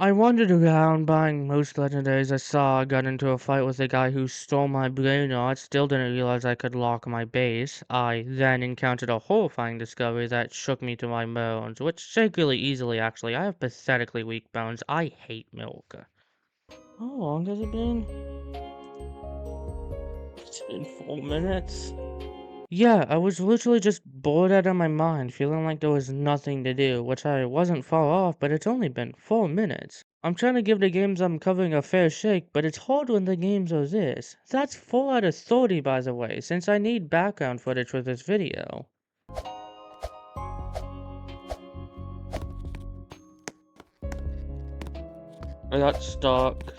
I wandered around buying most legendaries I saw, got into a fight with a guy who stole my Brainrot, still didn't realize I could lock my base. I then encountered a horrifying discovery that shook me to my bones, which shake really easily actually. I have pathetically weak bones. I hate milk. How long has it been? It's been 4 minutes. Yeah, I was literally just bored out of my mind, feeling like there was nothing to do, which I wasn't far off, but it's only been 4 minutes. I'm trying to give the games I'm covering a fair shake, but it's hard when the games are this. That's 4 out of 30, by the way, since I need background footage for this video. I got stuck.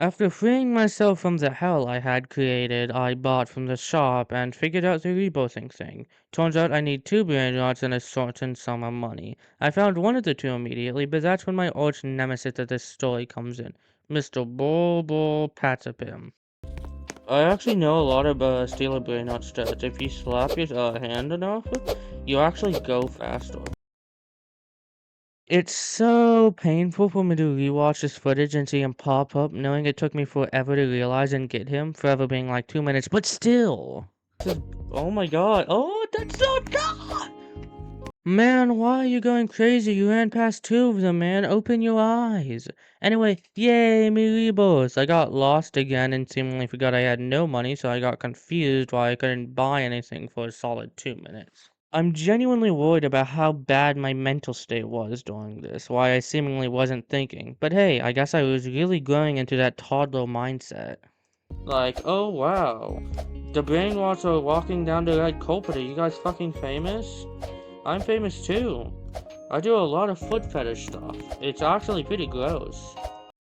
After freeing myself from the hell I had created, I bought from the shop and figured out the rebirthing thing. Turns out I need 2 brain rods and a certain sum of money. I found one of the two immediately, but that's when my arch nemesis of this story comes in. Mr. Bulbul Patapim. I actually know a lot about stealing brain rod stats. If you slap your hand enough, you actually go faster. It's so painful for me to rewatch this footage and see him pop up, knowing it took me forever to realize and get him, forever being like 2 minutes, but still. Oh my god. Oh, that's so dumb! Man, why are you going crazy? You ran past 2 of them, man. Open your eyes. Anyway, yay, me rebirth. I got lost again and seemingly forgot I had no money, so I got confused why I couldn't buy anything for a solid 2 minutes. I'm genuinely worried about how bad my mental state was during this, why I seemingly wasn't thinking. But hey, I guess I was really growing into that toddler mindset. Like, oh wow, the brainwashed are walking down the red carpet. Are you guys fucking famous? I'm famous too. I do a lot of foot fetish stuff. It's actually pretty gross.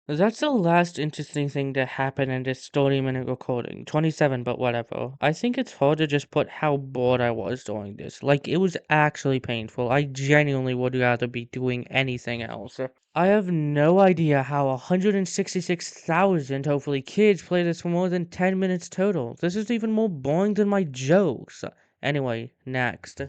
That's the last interesting thing to happen in this 30-minute recording. 27, but whatever. I think it's hard to just put how bored I was doing this. Like, it was actually painful. I genuinely would rather be doing anything else. I have no idea how 166,000, hopefully, kids play this for more than 10 minutes total. This is even more boring than my jokes. Anyway, next.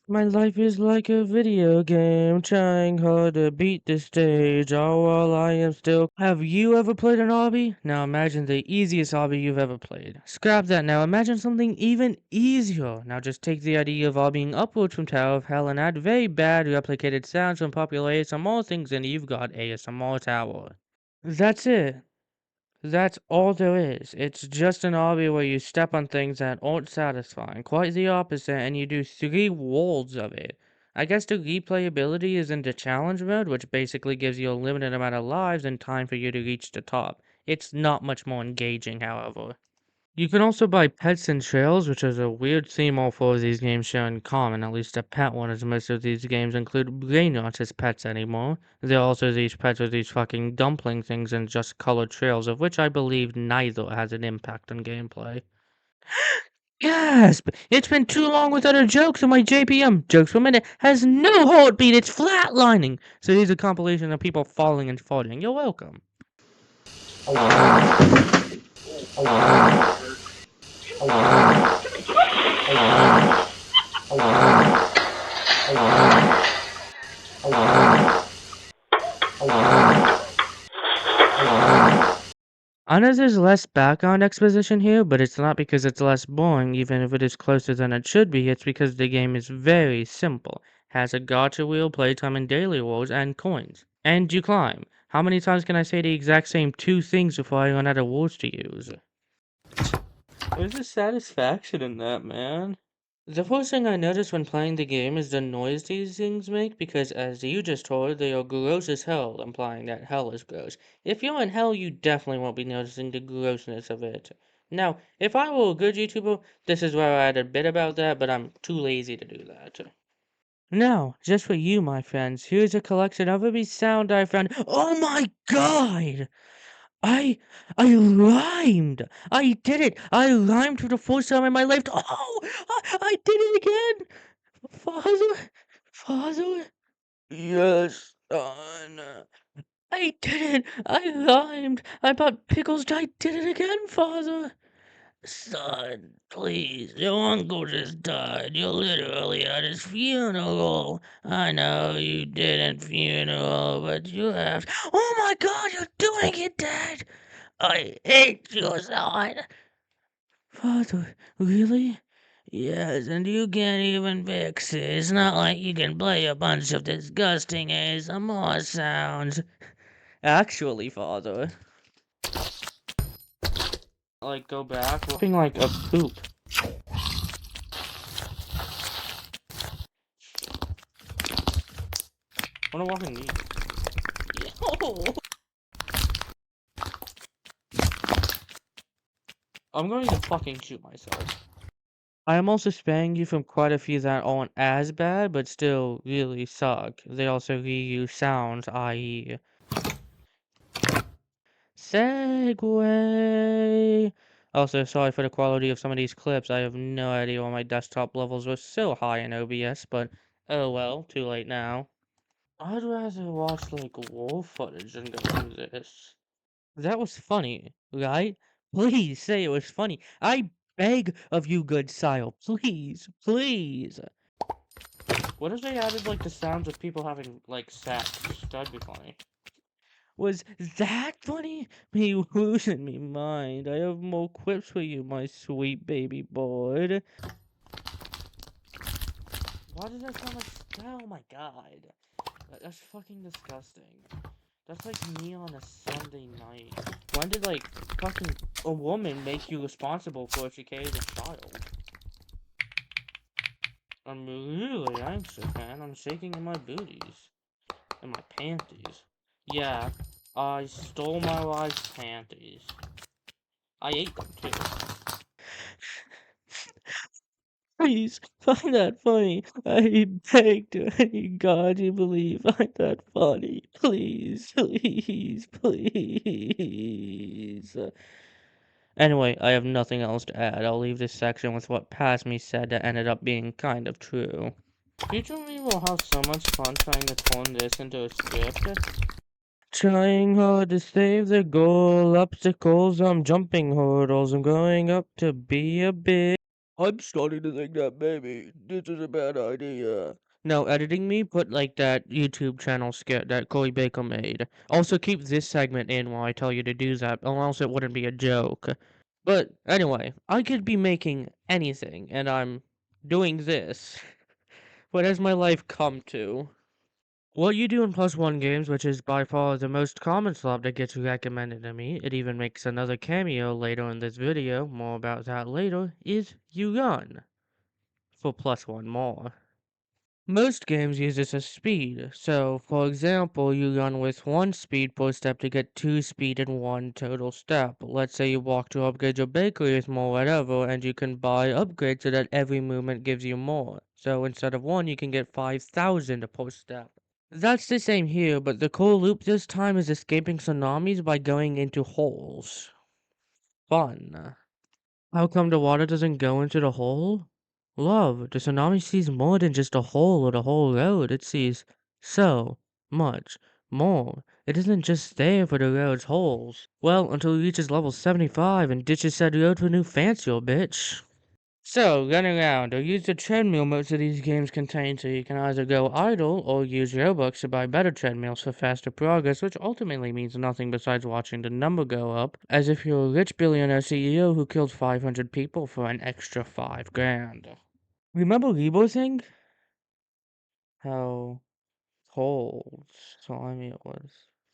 My life is like a video game, trying hard to beat the stage, all while I am still. Have you ever played an obby? Now imagine the easiest obby you've ever played. Scrap that now, imagine something even easier. Now just take the idea of obbying upwards from Tower of Hell and add very bad replicated sounds from popular ASMR things and you've got ASMR Tower. That's it. That's all there is. It's just an obby where you step on things that aren't satisfying. Quite the opposite, and you do 3 worlds of it. I guess the replayability is into challenge mode, which basically gives you a limited amount of lives and time for you to reach the top. It's not much more engaging, however. You can also buy pets and trails, which is a weird theme all 4 of these games share in common, at least a pet one, as most of these games include brainrots as pets anymore. There are also these pets with these fucking dumpling things and just colored trails, of which I believe neither has an impact on gameplay. Gasp! It's been too long without a joke, so my JPM, jokes per minute, has no heartbeat, it's flatlining! So here's a compilation of people falling and farting. You're welcome. I know there's less background exposition here, but it's not because it's less boring, even if it is closer than it should be, it's because the game is very simple. Has a gacha wheel, playtime and daily wars, and coins. And you climb. How many times can I say the exact same 2 things before I run out of words to use? There's a satisfaction in that, man. The first thing I notice when playing the game is the noise these things make because as you just heard, they are gross as hell, implying that hell is gross. If you're in hell, you definitely won't be noticing the grossness of it. Now, if I were a good YouTuber, this is where I'd a bit about that, but I'm too lazy to do that. Now, just for you, my friends, here's a collection of every sound I found. Oh my god! I I rhymed! I did it! I rhymed for the first time in my life. Oh! I did it again! Father? Father? Yes, son. I did it! I rhymed! I bought pickles. I did it again, father! Son, please, your uncle just died. You're literally at his funeral. I know you didn't funeral, but you have. Oh my god, you're doing it, Dad! I hate you, son! Father, really? Yes, and you can't even fix it. It's not like you can play a bunch of disgusting ASMR sounds. Actually, Father. Like, go back. Looking like a poop. Wanna walk in these? I'm going to fucking shoot myself. I am also sparing you from quite a few that aren't as bad, but still really suck. They also reuse sounds, i.e. Segway! Also, sorry for the quality of some of these clips. I have no idea why my desktop levels were so high in OBS, but oh well, too late now. I'd rather watch, like, war footage than go through this. That was funny, right? Please say it was funny. I beg of you, good sire. Please, please. What if they added, like, the sounds of people having, like, sex? That'd be funny. Was that funny? Me losing me mind. I have more quips for you, my sweet baby boy. Why does that sound like... Oh my god. That's fucking disgusting. That's like me on a Sunday night. When did, like, fucking a woman make you responsible for if she carries a child? I'm really anxious, man. I'm shaking in my booties. In my panties. Yeah, I stole my wife's panties. I ate them, too. Please, find that funny. I beg to any god you believe, find that funny. Please, please, please. Anyway, I have nothing else to add. I'll leave this section with what past me said that ended up being kind of true. Future me will have so much fun trying to turn this into a script. Trying hard to save the goal, obstacles, I'm jumping hurdles, I'm growing up to be a big... I'm starting to think that maybe this is a bad idea. No, editing me, put like that YouTube channel skit that Corey Baker made. Also keep this segment in while I tell you to do that, or else it wouldn't be a joke. But anyway, I could be making anything, and I'm doing this. What has my life come to? What you do in plus one games, which is by far the most common slot that gets recommended to me, it even makes another cameo later in this video, more about that later, is you run. For plus one more. Most games use this as speed, so for example, you run with 1 speed per step to get 2 speed in 1 total step. Let's say you walk to upgrade your bakery with more whatever, and you can buy upgrades so that every movement gives you more. So instead of 1, you can get 5,000 per step. That's the same here, but the cool loop this time is escaping tsunamis by going into holes. Fun. How come the water doesn't go into the hole? Love, the tsunami sees more than just a hole or the whole road. It sees so much more. It isn't just there for the road's holes. Well, until it reaches level 75 and ditches said road for new fancier bitch. So, run around or use the treadmill most of these games contain so you can either go idle or use Robux to buy better treadmills for faster progress, which ultimately means nothing besides watching the number go up, as if you're a rich billionaire CEO who killed 500 people for an extra 5 grand. Remember Rebirthing? How cold, slimy it was.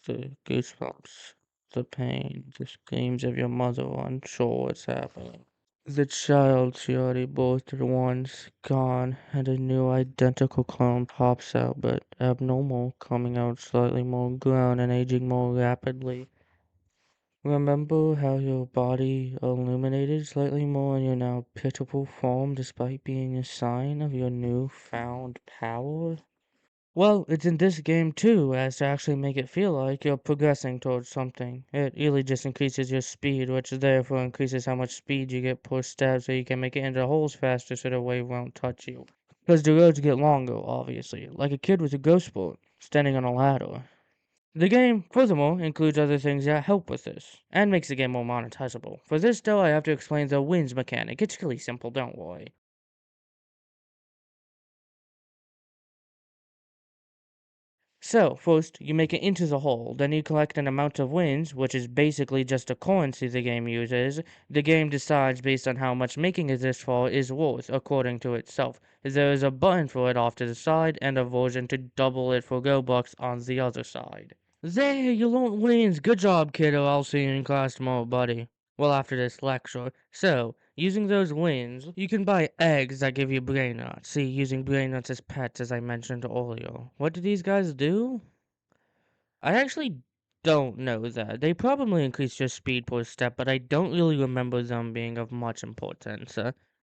The goosebumps, the pain, the screams of your mother unsure what's happening. The child she already birthed once, gone, and a new identical clone pops out, but abnormal, coming out slightly more grown and aging more rapidly. Remember how your body illuminated slightly more in your now pitiful form despite being a sign of your new-found power? Well, it's in this game too, as to actually make it feel like you're progressing towards something. It really just increases your speed, which therefore increases how much speed you get per step so you can make it into the holes faster so the wave won't touch you. Because the roads get longer, obviously, like a kid with a ghost boat, standing on a ladder. The game, furthermore, includes other things that help with this, and makes the game more monetizable. For this, though, I have to explain the wins mechanic. It's really simple, don't worry. So, first, you make it into the hole, then you collect an amount of wins, which is basically just a currency the game uses. The game decides based on how much making it this far is worth, according to itself. There is a button for it off to the side, and a version to double it for Robux on the other side. There, you learned wins. Good job, kiddo. I'll see you in class tomorrow, buddy. Well, after this lecture. So, using those wins, you can buy eggs that give you Brainrot. See, using Brainrots as pets, as I mentioned earlier. What do these guys do? I actually don't know that. They probably increase your speed per step, but I don't really remember them being of much importance.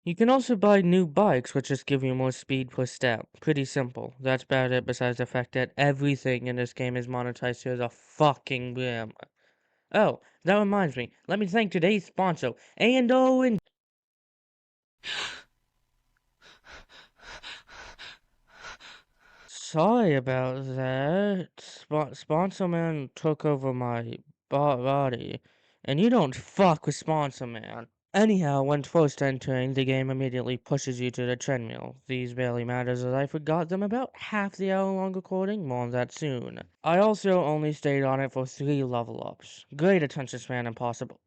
You can also buy new bikes, which just give you more speed per step. Pretty simple. That's about it, besides the fact that everything in this game is monetized to the fucking brim. Oh, that reminds me. Let me thank today's sponsor, A&O and Sorry about that. Sponsor Man took over my body, and you don't fuck with Sponsor Man. Anyhow, when first entering, the game immediately pushes you to the treadmill. These barely matters as I forgot them about half the hour-long recording, more on that soon. I also only stayed on it for 3 level ups. Great attention span impossible.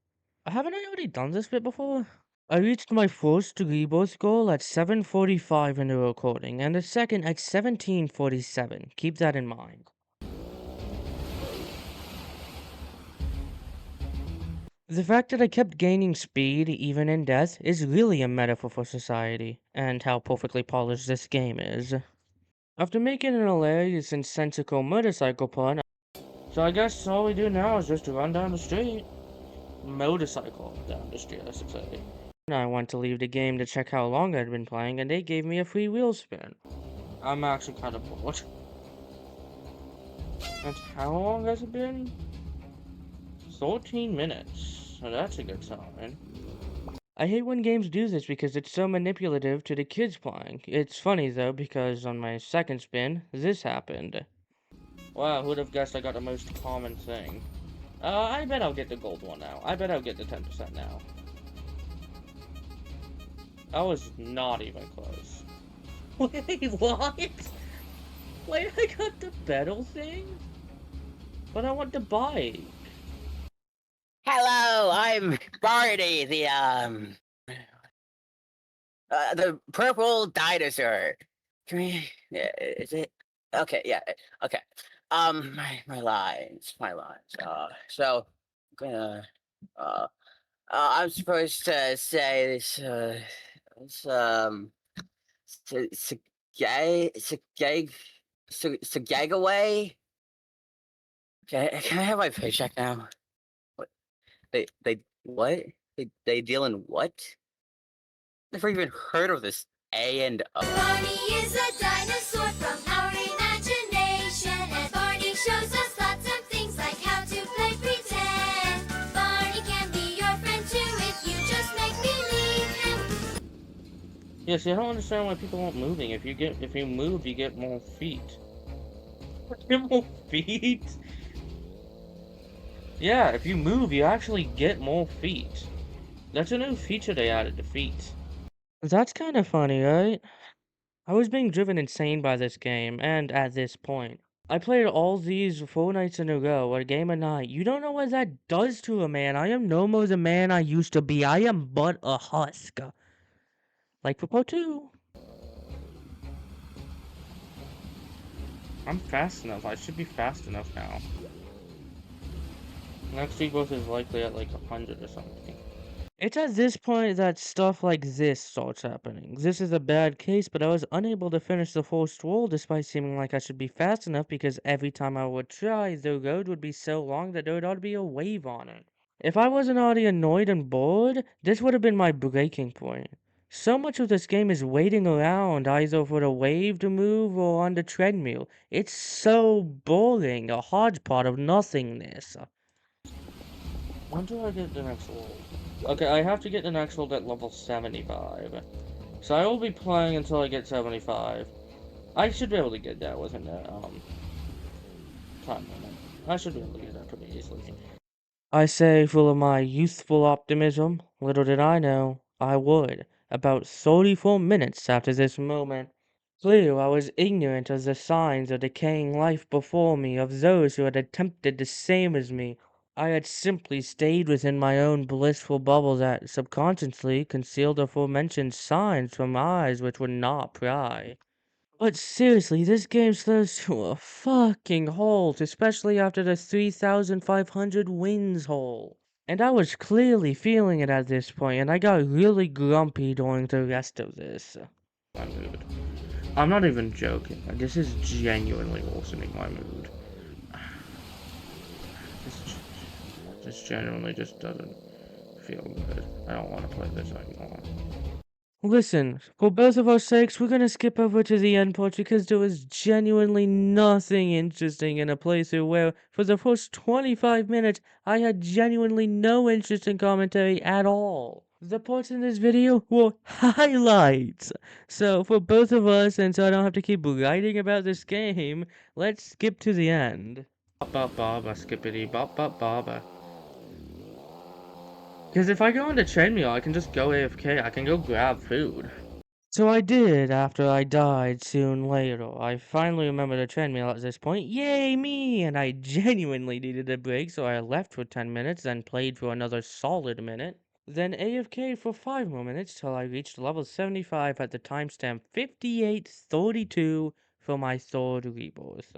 Haven't I already done this bit before? I reached my first rebirth goal at 7:45 in the recording, and the second at 17:47. Keep that in mind. The fact that I kept gaining speed even in death is really a metaphor for society, and how perfectly polished this game is. After making an hilarious and sensical motorcycle pun, so I guess all we do now is just run down the street. Motorcycle down the street, I should say. I went to leave the game to check how long I'd been playing, and they gave me a free wheel spin. I'm actually kind of bored. And how long has it been? 13 minutes. So that's a good sign. I hate when games do this because it's so manipulative to the kids playing. It's funny though because on my second spin, this happened. Wow, who'd have guessed I got the most common thing? I bet I'll get the gold one now. I bet I'll get the 10% now. I was not even close. Wait, what? Wait, I got the battle thing? But I want the bike. Hello, I'm Barney, the purple dinosaur. Yeah, is it? Okay, yeah, okay. My lines. So, I'm gonna, I'm supposed to say Sagagaway. Can I have my paycheck now? They what? They deal in what? Never even heard of this A and O. Barney is a dinosaur from our imagination, and Barney shows us lots of things like how to play pretend. Barney can be your friend too if you just make believe him. Yeah, see, I don't understand why people aren't moving. If you move, you get more feet. Get more feet? Yeah, if you move, you actually get more feet. That's a new feature they added to feet. That's kind of funny, right? I was being driven insane by this game, and at this point. I played all these 4 nights in a row, a game a night. You don't know what that does to a man. I am no more the man I used to be. I am but a husk. Like Popo 2. I'm fast enough. I should be fast enough now. Next rebirth is likely at like 100 or something. It's at this point that stuff like this starts happening. This is a bad case, but I was unable to finish the first roll despite seeming like I should be fast enough because every time I would try, the road would be so long that there would ought to be a wave on it. If I wasn't already annoyed and bored, this would have been my breaking point. So much of this game is waiting around either for the wave to move or on the treadmill. It's so boring, a hodgepodge of nothingness. When do I get the next level? Okay, I have to get the next world at level 75. So I will be playing until I get 75. I should be able to get that within the time limit. I should be able to get that pretty easily. I say, full of my youthful optimism, little did I know I would, about 34 minutes after this moment. Clear, I was ignorant of the signs of decaying life before me, of those who had attempted the same as me. I had simply stayed within my own blissful bubble that subconsciously concealed aforementioned signs from eyes which would not pry. But seriously, this game slows to a fucking halt, especially after the 3,500 wins hole. And I was clearly feeling it at this point, and I got really grumpy during the rest of this. My mood. I'm not even joking. This is genuinely worsening my mood. This, this genuinely just doesn't feel good. I don't want to play this anymore. Listen, for both of our sakes, we're gonna skip over to the end part because there was genuinely nothing interesting in a playthrough where, for the first 25 minutes, I had genuinely no interest in commentary at all. The parts in this video were highlights. So, for both of us, and so I don't have to keep writing about this game, let's skip to the end. Bop bop baba, skippity bop bop baba. Because if I go into treadmill, I can just go AFK. I can go grab food. So I did after I died soon later. I finally remembered the treadmill at this point. Yay me! And I genuinely needed a break, so I left for 10 minutes, then played for another solid minute. Then AFK for 5 more minutes till I reached level 75 at the timestamp 5832 for my third rebirth.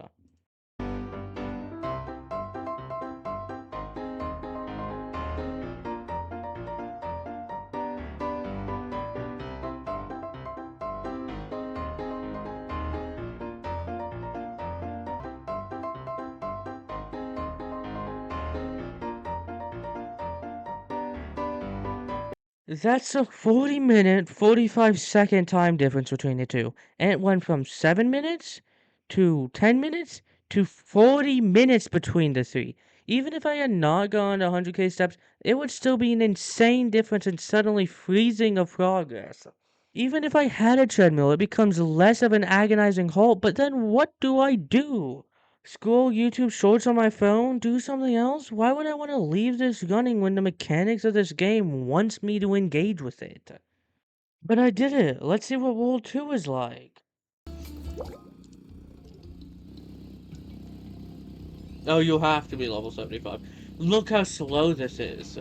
That's a 40-minute, 45-second time difference between the two. And it went from 7 minutes to 10 minutes to 40 minutes between the three. Even if I had not gone to 100k steps, it would still be an insane difference in suddenly freezing of progress. Even if I had a treadmill, it becomes less of an agonizing halt, but then what do I do? Scroll YouTube Shorts on my phone? Do something else? Why would I want to leave this running when the mechanics of this game wants me to engage with it? But I did it. Let's see what World 2 is like. Oh, you have to be level 75. Look how slow this is.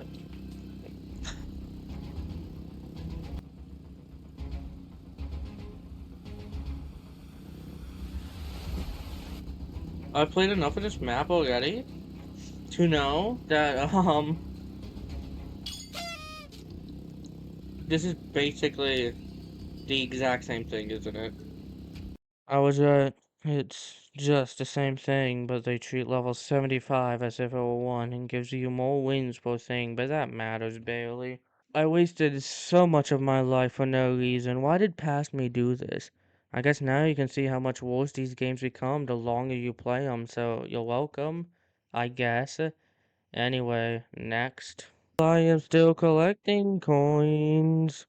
I've played enough of this map already to know that, this is basically the exact same thing, isn't it? I was right. It's just the same thing, but they treat level 75 as if it were 1 and gives you more wins per thing, but that matters barely. I wasted so much of my life for no reason. Why did past me do this? I guess now you can see how much worse these games become the longer you play them, so you're welcome, I guess. Anyway, next. I am still collecting coins.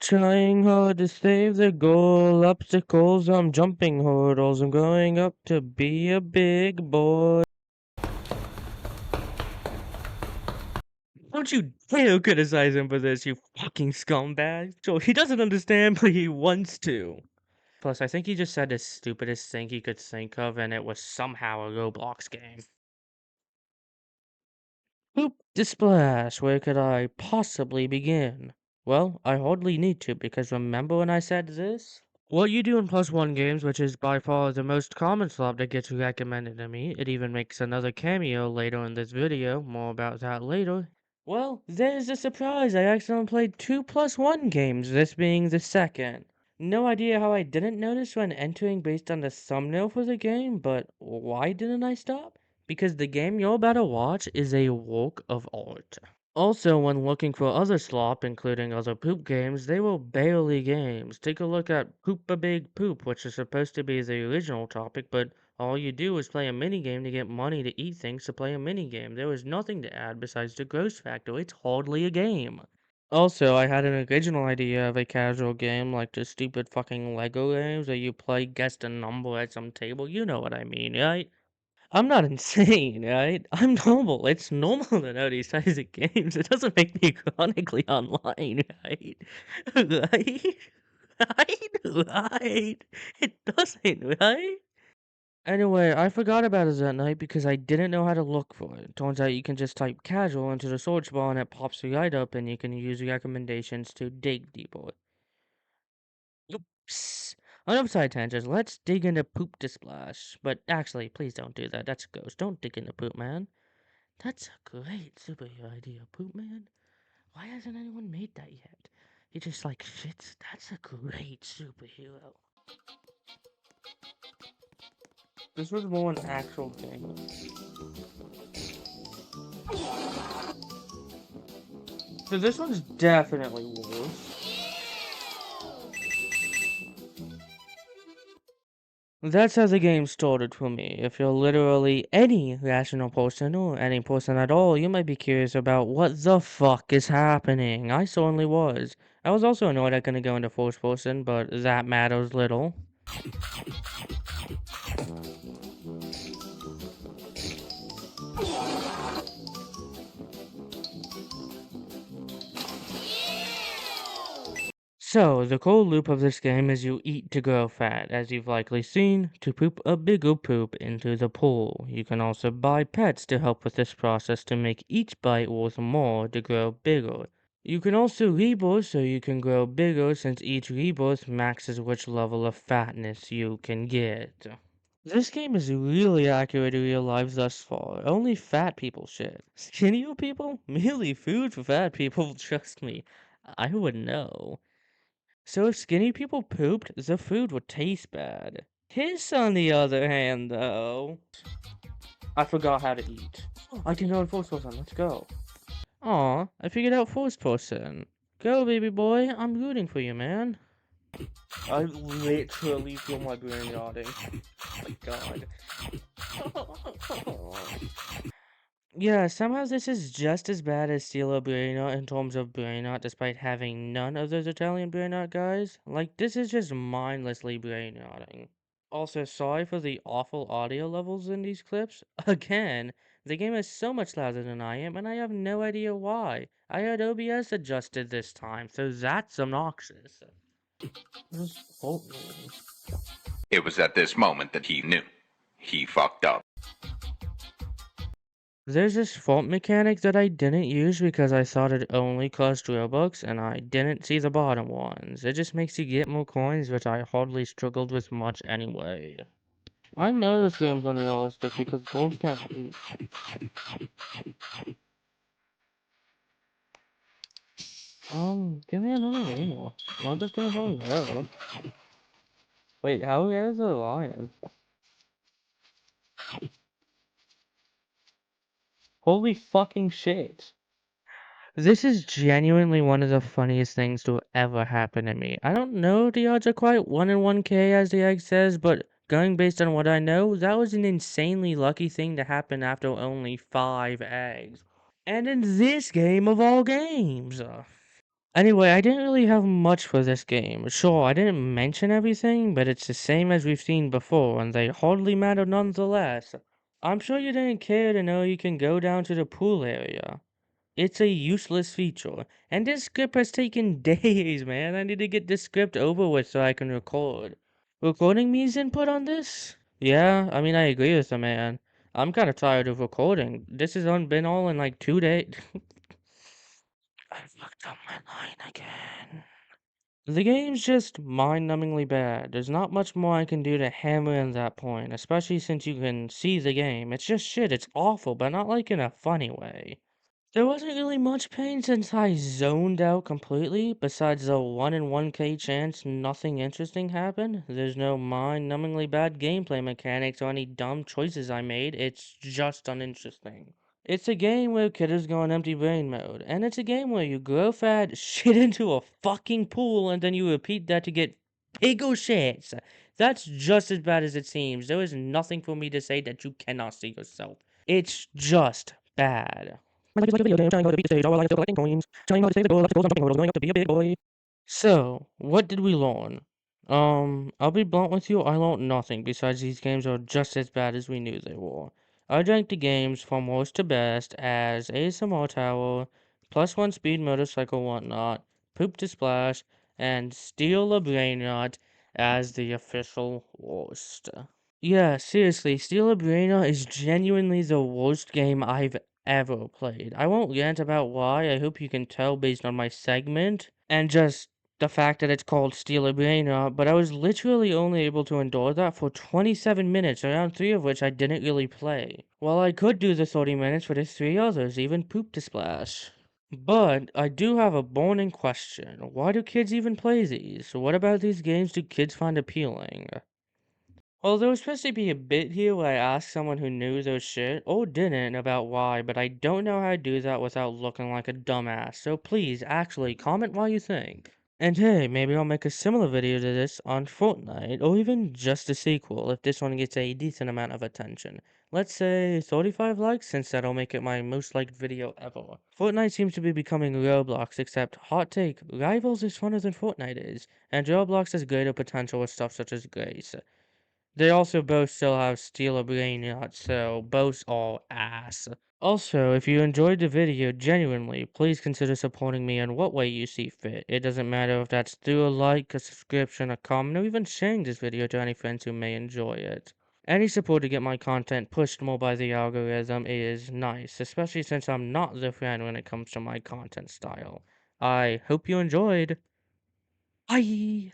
Trying hard to save the goal, obstacles, I'm jumping hurdles, I'm growing up to be a big boy. Don't you dare criticize him for this, you fucking scumbag. Sure, he doesn't understand, but he wants to. Plus, I think he just said the stupidest thing he could think of, and it was somehow a Roblox game. Poop the splash, where could I possibly begin? Well, I hardly need to, because remember when I said this? What you do in plus one games, which is by far the most common slot that gets recommended to me, it even makes another cameo later in this video, more about that later. Well, there's a surprise, I accidentally played 2 plus 1 games, this being the second. No idea how I didn't notice when entering based on the thumbnail for the game, but why didn't I stop? Because the game you're about to watch is a work of art. Also, when looking for other slop, including other poop games, they were barely games. Take a look at Peppa Pig Poop, which is supposed to be the original topic, but all you do is play a minigame to get money to eat things to play a minigame. There was nothing to add besides the gross factor. It's hardly a game. Also, I had an original idea of a casual game like the stupid fucking Lego games where you play guess the number at some table. You know what I mean, right? I'm not insane, right? I'm normal. It's normal to know these types of games. It doesn't make me chronically online, right? Right? Right? It doesn't, right? Anyway, I forgot about it that night because I didn't know how to look for it. Turns out you can just type casual into the search bar and it pops right up and you can use recommendations to dig deeper. Oops. On upside tangents, let's dig into poop to splash. But actually, please don't do that. That's gross. Don't dig into poop, man. That's a great superhero idea, Poop Man. Why hasn't anyone made that yet? He just like shits. That's a great superhero. This was more an actual game. So this one's definitely worse. That's how the game started for me. If you're literally any rational person or any person at all, you might be curious about what the fuck is happening. I certainly was. I was also annoyed I couldn't go into first person, but that matters little. So, the core loop of this game is you eat to grow fat, as you've likely seen, to poop a bigger poop into the pool. You can also buy pets to help with this process to make each bite worth more to grow bigger. You can also rebirth so you can grow bigger since each rebirth maxes which level of fatness you can get. This game is really accurate to real life thus far. Only fat people shit. Skinnier people? Merely food for fat people, trust me. I would know. So if skinny people pooped, the food would taste bad. Piss, on the other hand, though. I forgot how to eat. I can go in first person, let's go. Aw, I figured out first person. Go, baby boy, I'm rooting for you, man. I literally feel my brain rotting. Oh my god. Yeah, somehow this is just as bad as Stilo Brainrot in terms of Brainrot, despite having none of those Italian Brainrot guys. Like, this is just mindlessly Brainrotting. Also, sorry for the awful audio levels in these clips. Again, the game is so much louder than I am, and I have no idea why. I had OBS adjusted this time, so that's obnoxious. Just hold me. It was at this moment that he knew. He fucked up. There's this fault mechanic that I didn't use because I thought it only cost Robux and I didn't see the bottom ones. It just makes you get more coins, which I hardly struggled with much anyway. I know this game's unrealistic because gold can't be. Give me another animal. Not just gonna go there. Wait, how is a lion? Holy fucking shit. This is genuinely one of the funniest things to ever happen to me. I don't know if the odds are quite 1 in 1k as the egg says, but going based on what I know, that was an insanely lucky thing to happen after only 5 eggs. And in this game of all games. Anyway, I didn't really have much for this game. Sure, I didn't mention everything, but it's the same as we've seen before, and they hardly matter nonetheless. I'm sure you didn't care to know you can go down to the pool area. It's a useless feature. And this script has taken days, man. I need to get this script over with so I can record. Recording me's input on this? Yeah, I mean, I agree with the man. I'm kind of tired of recording. This has been all in like 2 days. I fucked up my line again. The game's just mind-numbingly bad. There's not much more I can do to hammer in that point, especially since you can see the game. It's just shit, it's awful, but not like in a funny way. There wasn't really much pain since I zoned out completely, besides the 1 in 1k chance nothing interesting happened. There's no mind-numbingly bad gameplay mechanics or any dumb choices I made, it's just uninteresting. It's a game where kiddos go on empty brain mode, and it's a game where you grow fat, shit into a fucking pool, and then you repeat that to get bigger shits. That's just as bad as it seems. There is nothing for me to say that you cannot see yourself. It's just bad. My life is like a video game, trying hard to beat the stage, all while I'm still collecting coins. Trying hard to save the girl, left the girls, I'm jumping hurdles, growing up to be a big boy. So, what did we learn? I'll be blunt with you, I learned nothing besides these games are just as bad as we knew they were. I ranked the games from worst to best as ASMR Tower, Plus One Speed Motorcycle Whatnot, Poop to Splash, and Steal a Brainrot as the official worst. Yeah, seriously, Steal a Brainrot is genuinely the worst game I've ever played. I won't rant about why, I hope you can tell based on my segment, and just the fact that it's called Steal a Brainrot, but I was literally only able to endure that for 27 minutes, around 3 of which I didn't really play. Well, I could do the 30 minutes for the 3 others, even Poop to Splash. But I do have a burning question. Why do kids even play these? What about these games do kids find appealing? Well, there was supposed to be a bit here where I asked someone who knew their shit, or didn't, about why, but I don't know how to do that without looking like a dumbass, so please, actually, comment what you think. And hey, maybe I'll make a similar video to this on Fortnite, or even just a sequel if this one gets a decent amount of attention. Let's say 35 likes, since that'll make it my most liked video ever. Fortnite seems to be becoming Roblox, except, hot take, Rivals is funner than Fortnite is, and Roblox has greater potential with stuff such as Grace. They also both still have Steal a Brain Yacht, so both are ass. Also, if you enjoyed the video genuinely, please consider supporting me in what way you see fit. It doesn't matter if that's through a like, a subscription, a comment, or even sharing this video to any friends who may enjoy it. Any support to get my content pushed more by the algorithm is nice, especially since I'm not the friend when it comes to my content style. I hope you enjoyed. Bye!